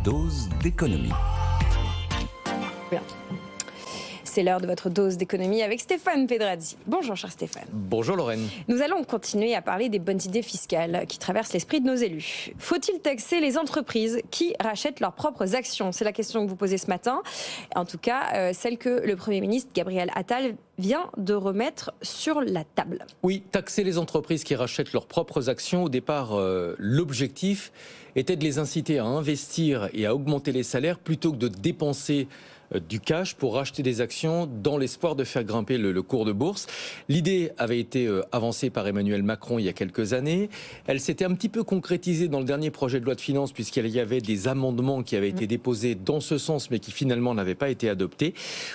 dose d'économie. Bien. C'est l'heure de votre dose d'économie avec Stéphane Pedrazzi. Bonjour cher Stéphane. Bonjour Lorraine. Nous allons continuer à parler des bonnes idées fiscales qui traversent l'esprit de nos élus. Faut-il taxer les entreprises qui rachètent leurs propres actions? C'est la question que vous posez ce matin. En tout cas, celle que le Premier ministre Gabriel Attal vient de remettre sur la table. Oui, taxer les entreprises qui rachètent leurs propres actions. Au départ, l'objectif était de les inciter à investir et à augmenter les salaires plutôt que de dépenser du cash pour racheter des actions dans l'espoir de faire grimper le cours de bourse. L'idée avait été avancée par Emmanuel Macron il y a quelques années. Elle s'était un petit peu concrétisée dans le dernier projet de loi de finances puisqu'il y avait des amendements qui avaient été déposés dans ce sens mais qui finalement n'avaient pas été adoptés.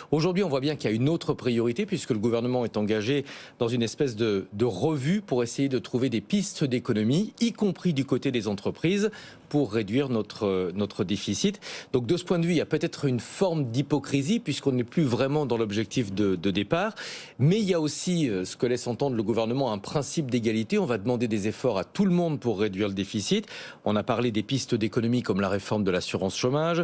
Aujourd'hui, on voit bien qu'il y a une autre priorité puisque le gouvernement est engagé dans une espèce de revue pour essayer de trouver des pistes d'économie, y compris du côté des entreprises, pour réduire notre déficit. Donc de ce point de vue, il y a peut-être une forme d'hypocrisie puisqu'on n'est plus vraiment dans l'objectif de départ. Mais il y a aussi ce que laisse entendre le gouvernement, un principe d'égalité. On va demander des efforts à tout le monde pour réduire le déficit. On a parlé des pistes d'économie comme la réforme de l'assurance chômage,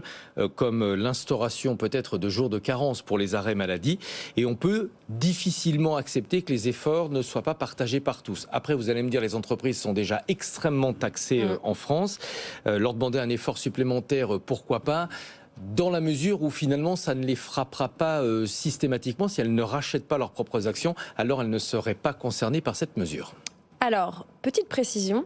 comme l'instauration peut-être de jours de carence pour les arrêts maladie. Et on peut difficilement accepter que les efforts ne soient pas partagés par tous. Après, vous allez me dire, les entreprises sont déjà extrêmement taxées en France. Leur demander un effort supplémentaire, pourquoi pas, dans la mesure où finalement ça ne les frappera pas systématiquement. Si elles ne rachètent pas leurs propres actions, alors elles ne seraient pas concernées par cette mesure. Alors, petite précision,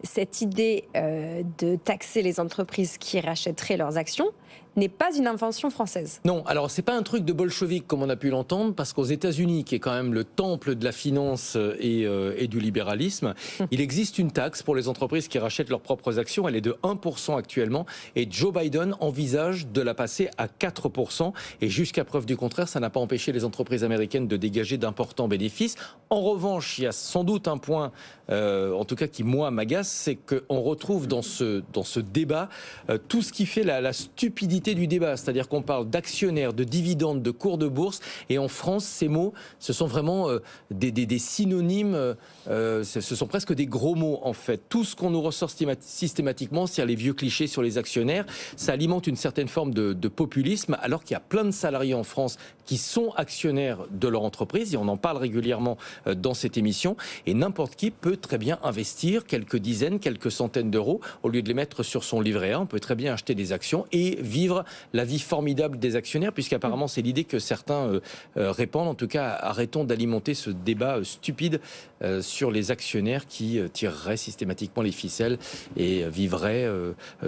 cette idée de taxer les entreprises qui rachèteraient leurs actions n'est pas une invention française. Non, alors c'est pas un truc de bolchevique comme on a pu l'entendre, parce qu'aux États-Unis, qui est quand même le temple de la finance et du libéralisme, il existe une taxe pour les entreprises qui rachètent leurs propres actions. Elle est de 1% actuellement, et Joe Biden envisage de la passer à 4%. Et jusqu'à preuve du contraire, ça n'a pas empêché les entreprises américaines de dégager d'importants bénéfices. En revanche, il y a sans doute un point, en tout cas qui moi m'agace, c'est qu'on retrouve dans ce débat tout ce qui fait la stupidité du débat, c'est-à-dire qu'on parle d'actionnaires, de dividendes, de cours de bourse, et en France, ces mots, ce sont vraiment des synonymes, ce sont presque des gros mots en fait. Tout ce qu'on nous ressort systématiquement, c'est les vieux clichés sur les actionnaires, ça alimente une certaine forme de populisme, alors qu'il y a plein de salariés en France qui sont actionnaires de leur entreprise, et on en parle régulièrement dans cette émission, et n'importe qui peut très bien investir quelques dizaines, quelques centaines d'euros, au lieu de les mettre sur son livret A, on peut très bien acheter des actions et vivre la vie formidable des actionnaires, puisqu'apparemment c'est l'idée que certains répandent. En tout cas, arrêtons d'alimenter ce débat stupide sur les actionnaires qui tireraient systématiquement les ficelles et vivraient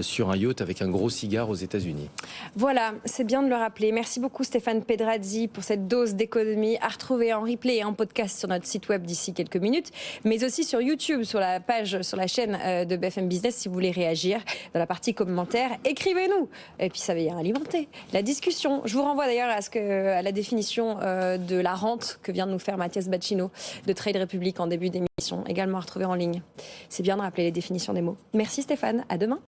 sur un yacht avec un gros cigare aux États-Unis. Voilà, c'est bien de le rappeler. Merci beaucoup Stéphane Pedrazzi pour cette dose d'économie à retrouver en replay et en podcast sur notre site web d'ici quelques minutes, mais aussi sur YouTube, sur la page, sur la chaîne de BFM Business si vous voulez réagir dans la partie commentaires. Écrivez-nous. Et puis ça va alimenter la discussion. Je vous renvoie d'ailleurs à la définition de la rente que vient de nous faire Mathias Bacchino de Trade Republic en début d'émission, également à retrouver en ligne. C'est bien de rappeler les définitions des mots. Merci Stéphane, à demain.